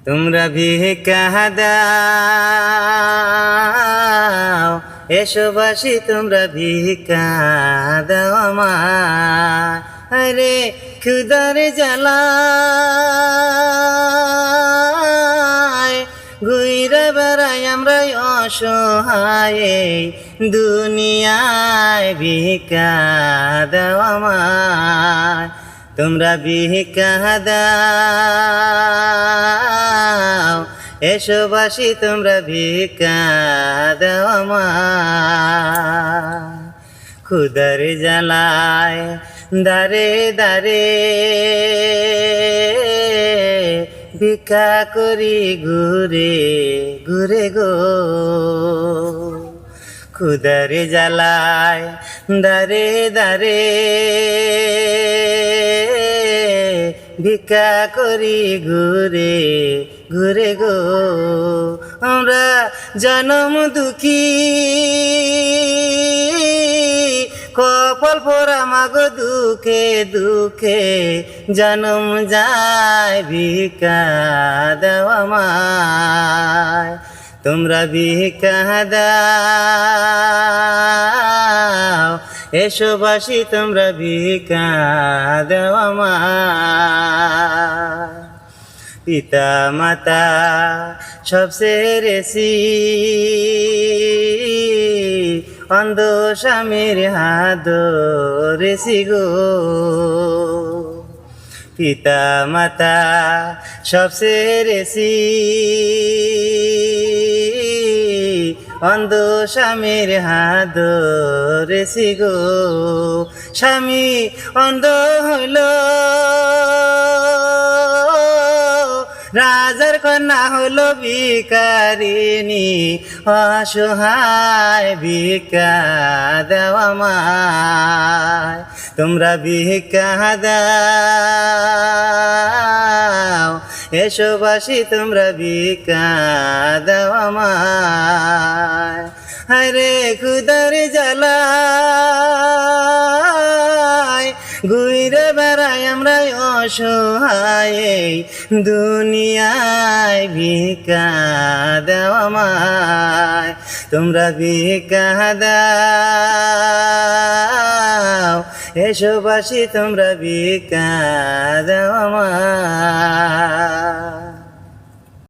তোমরা ভিক্ষা দাও, এসবাসী তোমরা ভিক্ষা দাও আমার। আরে ক্ষুধার জ্বালায় ঘুইরা বেড়াই আমরা অসহায়, দুনিয়ায় ভিক্ষা দাও আমার। তোমরা ভিক্ষা দাও, এসবাসী তোমরা ভিক্ষা দাও আমার। ক্ষুধার জ্বালায় দারে দারে ভিক্ষা করি ঘুরে ঘুরে গো। ক্ষুধার জ্বালায় দারে দারে ভিক্ষা করি ঘুরে ঘুরে গো। আমরা জনম দুঃখী কপাল পোড়া মাগো দুঃখে দুঃখে জনম যায় ভিক্ষা দাও আমায়। তোমরা ভিক্ষা দাও, এসবাসী তোমরা ভিক্ষা দাও আমার। পিতা মাতা সব সেরেছি, অন্ধ স্বামীর হাত ধরেছি গো। পিতা মাতা সব সেরেছি, অন্ধ স্বামীর হাত ধরেছি গো। স্বামী অন্ধ হইল, রাজার কন্যা হইল ভিখারিণী, অসহায় ভিক্ষা দাও আমায়। তোমরা ভিক্ষা দাও, এসবাসী তোমরা ভিক্ষা দাও আমায়। আরে ক্ষুধার জ্বালায় ঘুরে বেড়াই আমরা অসহায়, দুনিয়ায় ভিক্ষা দাও আমায়। তোমরা ভিক্ষা দাও, এসবাসী তোমরা ভিক্ষা দাও আমায়।